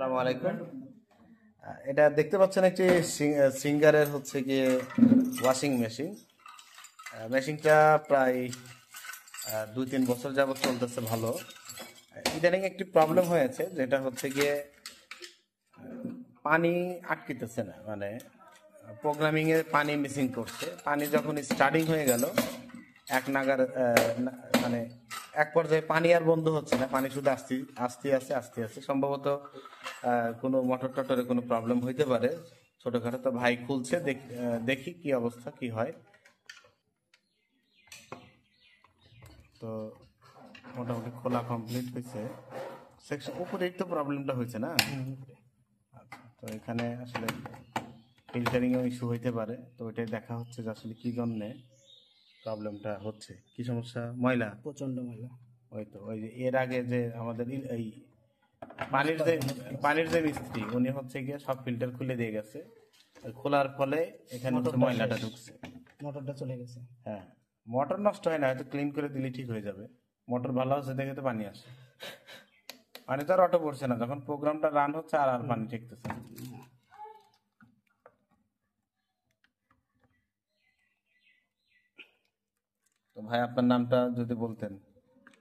আসসালামু আলাইকুম। এটা দেখতে পাচ্ছেন একটি সিঙ্গারের হচ্ছে গিয়ে ওয়াশিং মেশিন। মেশিনটা প্রায় 2-3 বছর যাবত চলতেছে ভালো। ইদানিং একটি প্রবলেম হয়েছে, যেটা হচ্ছে গিয়ে পানি আটকিতেছে না, মানে প্রোগ্রামিং এ পানি মিসিং করছে। পানি যখন স্টার্টিং হয়ে গেল এক নাগার মানে এক পর্যায়ে পানি আর বন্ধ হচ্ছে না, পানি শুধু আসতে সম্ভবত কোনো মোটর টটরে কোনো প্রবলেম হইতে পারে ছোটখাটো। তো ভাই খুলছে, দেখি কি অবস্থা কি হয়। তো মোটামুটি খোলা কমপ্লিট হয়েছে। সেকশন উপরে তো প্রবলেমটা হয়েছে না। আচ্ছা, তো এখানে আসলে ফিল্টারিং এর ইস্যু হইতে পারে। তো ওইটাই দেখা হচ্ছে যে আসলে কি জন্যে প্রবলেমটা হচ্ছে, কি সমস্যা। ময়লা, প্রচন্ড ময়লা। ওই তো ওই যে এর আগে যে আমাদের এই পানির যে মিস্ত্রি, উনি হচ্ছে গিয়ে সব ফিল্টার খুলে দিয়ে গেছে। খোলার ফলে এখানে হচ্ছে ময়লাটা ঢুকছে, মোটরটা চলে গেছে। হ্যাঁ, মোটর নষ্ট হয় না, হয়তো ক্লিন করে দিলে ঠিক হয়ে যাবে। মোটর ভালো আছে দেখে তো পানি আসে, পানি তো আর অটো পড়ছে না যখন প্রোগ্রামটা রান হচ্ছে, আর আর পানি ঠেকতেছে না। তো ভাই আপনার নামটা যদি বলতেন।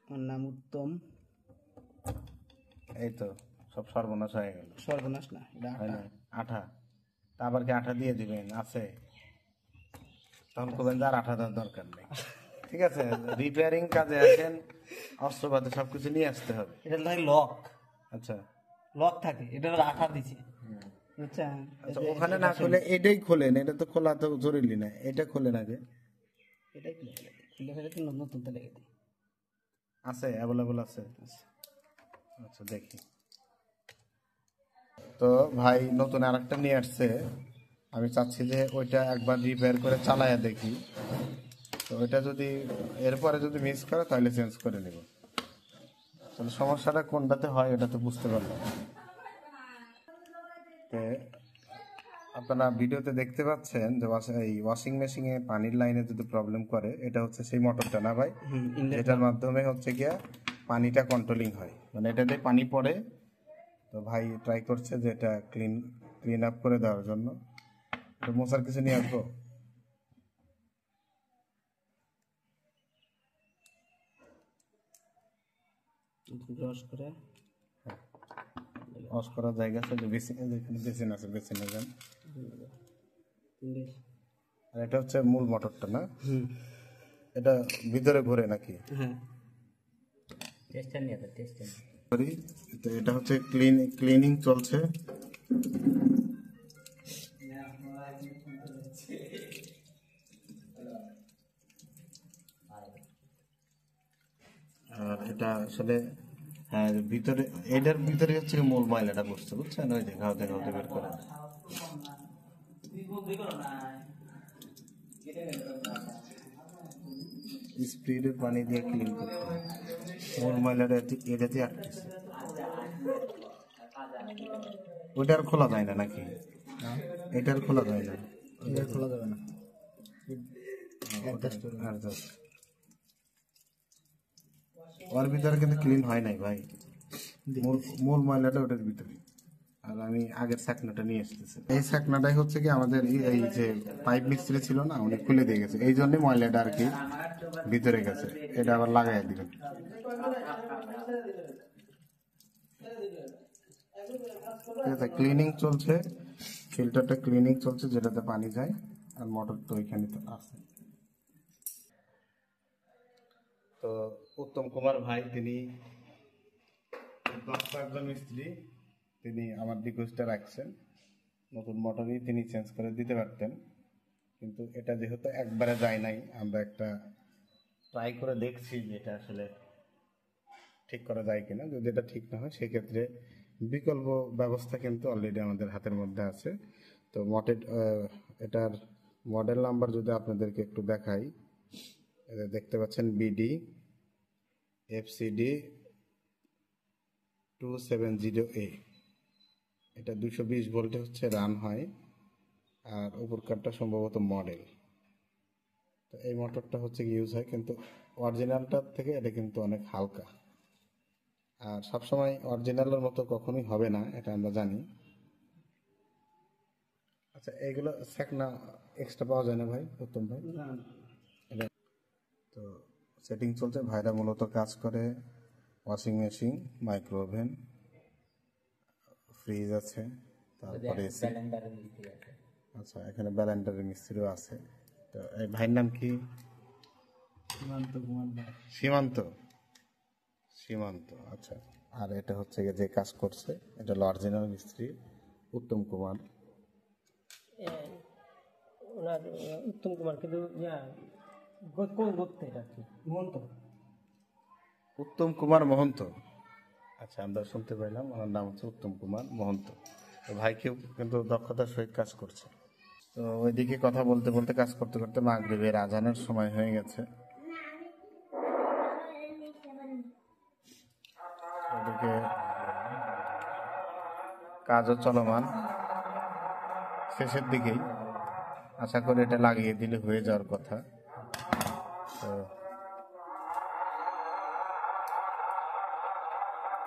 আমার নাম উত্তম। এই তো সব সর্বনাশ হয়ে গেল। সর্বনাশ না, এটা হয় আটা। না, আঠা। তা আবার কি আঠা দিয়ে দিবেন? আছে, তখন বলবেন যে আর আঠা দেওয়ার দরকার নেই। ঠিক আছে, রিপেয়ারিং কাজে আসেন, অস্ত্রপাতি সবকিছু নিয়ে আসতে হবে। এটা লাগে লক, আচ্ছা লক থাকে, এটা আঠা দিছে, বুঝছেন? আচ্ছা, ওখানে না খুলে এটাই খোলেন, এটা তো খোলা তো জরুরি না, এটা খোলেন আগে। এটাই খুলে ফেলে দিই, খুলে ফেলে দিই, নতুন তো লেগে দিই। আছে, অ্যাভেলেবল আছে। আচ্ছা দেখি। তো ভাই নতুন আরেকটা নিয়ে আসছে, আমি চাচ্ছি যে ওইটা একবার রিপেয়ার করে চালায়া দেখি। তো ওইটা যদি এরপরে যদি মিস করে তাহলে চেঞ্জ করে নেব। তাহলে সমস্যাটা কোনটাতে হয় এটা তো বুঝতে পারলাম। আপনারা ভিডিওতে দেখতে পাচ্ছেন যে এই ওয়াশিং মেশিনে পানির লাইনে যদি প্রবলেম করে, এটা হচ্ছে সেই মোটরটা না ভাই, এটার মাধ্যমে হচ্ছে গিয়া পানিটা কন্ট্রোলিং হয়, মানে এটাতে পানি পড়ে। তো ভাই ট্রাই করছে যে এটা ক্লিন আপ করে দেওয়ার জন্য। এটা মশার কিছু নিয়ে আসবো। ব্রাশ করে ওয়াশ করার জায়গা আছে, যে বেসিন, যেখানে বেসিন আছে বেসিনে যান। আর এটা হচ্ছে মূল মোটরটা না, এটা ভিতরে ঘুরে নাকি? হ্যাঁ, তো এটা হচ্ছে ক্লিনিং চলছে। আর এটা আসলে হ্যাঁ ভিতরে, এটার ভিতরে হচ্ছে মূল ময়লাটা বসছে, বুঝছেন? ওই যে ঘাউতে ঘাউতে বের করা স্পিডের পানি দিয়ে ক্লিন করতে হয়। মূল ময়লাটা এটাতে আটকেছে, ওইটার খোলা যায় না নাকি? এটার খোলা যায় না, এটা খোলা যাবে না। ওর ভিতরে কিন্তু ক্লিন হয় নাই ভাই, মূল ময়লাটা ওটার ভিতরে। আর আমি আগের ছাকনাটা নিয়ে এসেছি, এই ছাকনাটাই হচ্ছে কি আমাদের এই যে পাইপ মিস্ত্রি ছিল না, উনি খুলে দিয়ে গেছে, এই জন্যই ময়লাটা আর কি ভিতরে গেছে। এটা আবার লাগাই দিবেন। ঠিক আছে, ক্লিনিং চলছে, ফিল্টারটা ক্লিনিং চলছে যেটাতে পানি যায়, আর মোটর তো ওইখানে তো আছে। তো উত্তম কুমার ভাই, তিনি একজন মিস্ত্রি, তিনি আমার রিকোয়েস্টটা রাখছেন, নতুন মোটরই তিনি চেঞ্জ করে দিতে পারতেন, কিন্তু এটা যেহেতু একবারে যায় নাই, আমরা একটা ট্রাই করে দেখছি যে এটা আসলে ঠিক করা যায় কিনা। যদি এটা ঠিক না হয় সেক্ষেত্রে বিকল্প ব্যবস্থা কিন্তু অলরেডি আমাদের হাতের মধ্যে আছে। তো এটার মডেল নাম্বার যদি আপনাদেরকে একটু দেখাই, দেখতে পাচ্ছেন BD FCD 270A। এটা 220 ভোল্টে হচ্ছে রান হয়, আর উপরকারটা সম্ভবত মডেল। তো এই মোটরটা হচ্ছে ইউজ হয়, কিন্তু অরিজিনালটার থেকে এটা কিন্তু অনেক হালকা। আর সবসময় অরিজিনালের মতো কখনোই হবে না, এটা আমরা জানি। আচ্ছা, এইগুলো সেকনা এক্সট্রা পাওয়া যায় না ভাই, উত্তম ভাই? না না, তো সেটিং চলছে। ভাইরা মূলত কাজ করে washing machine, micro oven, fridge আছে, তারপরে এসি। আচ্ছা, এখানে ব্যালেন্ডারের মিস্ত্রিও আছে। তো এই ভাইয়ের নাম কি? সীমান্ত কুমার দাস। সীমান্ত। সীমান্ত, আচ্ছা। আর এটা হচ্ছে গিয়ে যে কাজ করছে, এটা হলো অরিজিনাল মিস্ত্রি উত্তম কুমার। ওনার উত্তম কুমার, কিন্তু কোন গোত্রে এটা কি মহন্ত? উত্তম কুমার মহন্ত। আচ্ছা, আমরা শুনতে পাইলাম ওনার নাম হচ্ছে উত্তম কুমার মহন্ত। তো ভাইকেও কিন্তু দক্ষতার সহিত কাজ করছে। তো ওইদিকে কথা বলতে বলতে কাজ করতে করতে মাগরিবের আজানের সময় হয়ে গেছে। ওদিকে কাজও চলমান, শেষের দিকেই। আশা করি এটা লাগিয়ে দিলে হয়ে যাওয়ার কথা। তো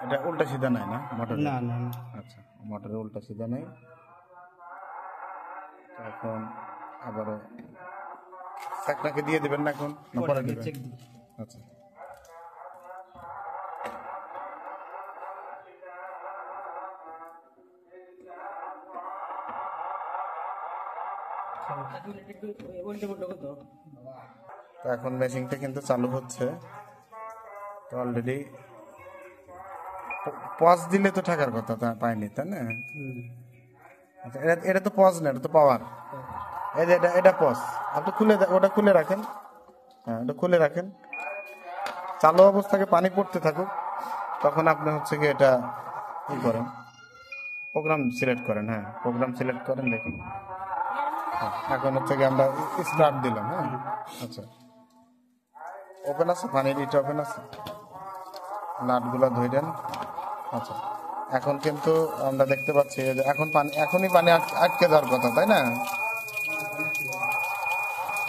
এটা উল্টা সিধা নাই না মোটর? না না না, আচ্ছা, মোটরের উল্টা সিধা নেই। তো এখন আবারও চাকনাকে দিয়ে দেবেন না এখন, না পরে দেবেন? চেক দিই। আচ্ছা, তো এখন মেশিনটা কিন্তু চালু হচ্ছে। তো অলরেডি পজ দিলে তো থাকার কথা, তা পাইনি, তাই না? আচ্ছা, এটা তো পজ না, এটা তো পাওয়ার। এই যে এটা পজ। আপনি ওটা খুলে রাখেন। হ্যাঁ, ওটা খুলে রাখেন। চালু অবস্থাকে পানি পড়তে থাকুক, তখন আপনি হচ্ছে কি এটা ই করেন, প্রোগ্রাম সিলেক্ট করেন। হ্যাঁ, প্রোগ্রাম সিলেক্ট করেন, দেখুন। এখন হচ্ছে কি আমরা স্টার্ট দিলাম। হ্যাঁ, আচ্ছা, ওপেন আছে, পানির ইটা ওপেন আছে, নাটগুলো ধুইলেন। আচ্ছা, এখন কিন্তু আমরা দেখতে পাচ্ছি যে এখনই পানি আটকে যাওয়ার কথা, তাই না?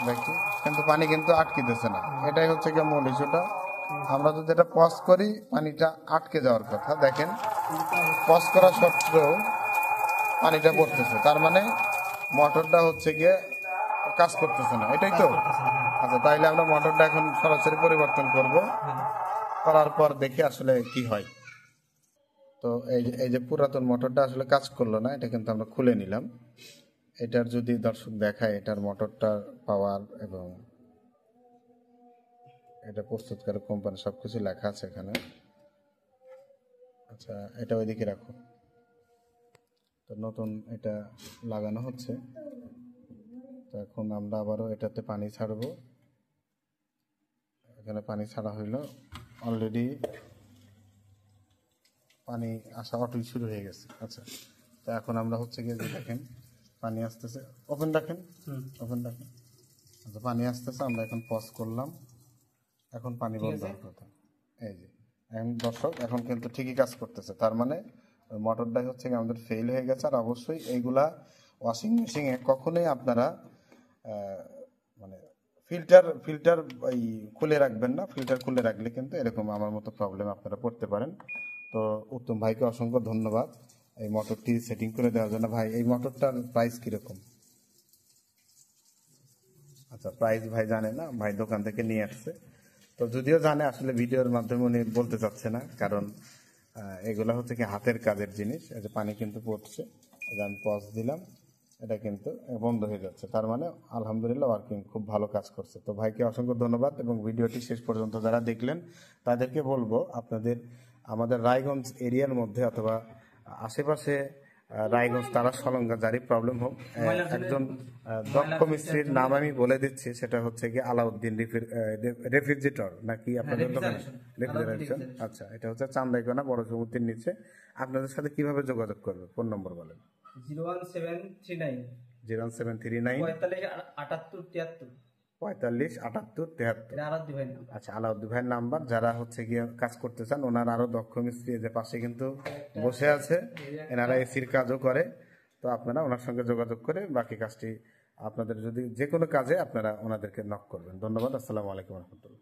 দেখি, কিন্তু পানি কিন্তু আটকিতেছে না। এটাই হচ্ছে কি মূল ইস্যুটা। আমরা যদি এটা পজ করি, পানিটা আটকে যাওয়ার কথা। দেখেন, পজ করা সত্ত্বেও পানিটা পড়তেছে, তার মানে মোটরটা হচ্ছে গিয়ে কাজ করতেছে না, এটাই তো? আচ্ছা, তাইলে আমরা মোটরটা এখন সরাসরি পরিবর্তন করব, করার পর দেখি আসলে কি হয়। তো এই যে পুরাতন মোটরটা আসলে কাজ করলো না, এটা কিন্তু আমরা খুলে নিলাম। এটার যদি দর্শক দেখায়, এটার মোটরটার পাওয়ার এবং এটা প্রস্তুতকারক কোম্পানি সবকিছু লেখা আছে এখানে। আচ্ছা, এটা ওইদিকে রাখো। তো নতুন এটা লাগানো হচ্ছে। তো এখন আমরা আবারও এটাতে পানি ছাড়বো। এখানে পানি ছাড়া হইলো, অলরেডি পানি আসা অটোই শুরু হয়ে গেছে। আচ্ছা, তো এখন আমরা হচ্ছে গিয়ে যে দেখেন পানি আসতেছে, ওপেন রাখেন, ওপেন রাখেন। আচ্ছা, পানি আসতেছে, আমরা এখন পজ করলাম, এখন পানি বন্ধ হওয়ার কথা। এই যে এখন দর্শক, এখন কিন্তু ঠিকই কাজ করতেছে, তার মানে ওই মোটরটাই হচ্ছে গিয়ে আমাদের ফেল হয়ে গেছে। আর অবশ্যই এইগুলা ওয়াশিং মেশিনে কখনোই আপনারা মানে ফিল্টার এই খুলে রাখবেন না। ফিল্টার খুলে রাখলে কিন্তু এরকম আমার মতো প্রবলেম আপনারা পড়তে পারেন। তো উত্তম ভাইকে অসংখ্য ধন্যবাদ এই মোটরটি সেটিং করে দেওয়ার জন্য। ভাই, এই মোটরটার প্রাইস কিরকম? আচ্ছা, প্রাইস ভাই জানে না, ভাই দোকান থেকে নিয়ে আসছে। তো যদিও জানে, আসলে ভিডিওর মাধ্যমে উনি বলতে চাচ্ছে না, কারণ এগুলা হচ্ছে কি হাতের কাজের জিনিস। এই যে পানি কিন্তু পড়ছে, আমি পজ দিলাম, এটা কিন্তু বন্ধ হয়ে যাচ্ছে, তার মানে আলহামদুলিল্লাহ ওয়ার্কিং খুব ভালো কাজ করছে। তো ভাইকে অসংখ্য ধন্যবাদ, এবং ভিডিওটি শেষ পর্যন্ত যারা দেখলেন তাদেরকে বলবো, আপনাদের আমাদের রায়গঞ্জ এরিয়ার মধ্যে অথবা আশেপাশে রায়গঞ্জ তারা সলঙ্গা যারই প্রবলেম হোক, একজন দক্ষ মিস্ত্রির নাম আমি বলে দিচ্ছি, সেটা হচ্ছে কি আলাউদ্দিন রেফ্রিজারেটর, নাকি আপনাদের দোকানে রেফ্রিজারেশন। আচ্ছা, এটা হচ্ছে চান্দাইকোনা বড় সমুদ্রের নিচে। আপনাদের সাথে কিভাবে যোগাযোগ করবে? ফোন নম্বর বলেন। 01739 01739 45 78 73। 45 78 73। আরাধ্য ভাই নাম। আচ্ছা, আলাউদ্দিন ভাইয়ের নাম্বার। যারা হচ্ছে গিয়ে কাজ করতে চান, ওনার আরো দক্ষ মিস্ত্রি যে পাশে কিন্তু বসে আছে, এনারা এসির কাজও করে। তো আপনারা ওনার সঙ্গে যোগাযোগ করে বাকি কাজটি আপনাদের যদি যে কোনো কাজে আপনারা ওনাদেরকে নক করবেন। ধন্যবাদ। আসসালামু আলাইকুম রহমতুল্লাহ।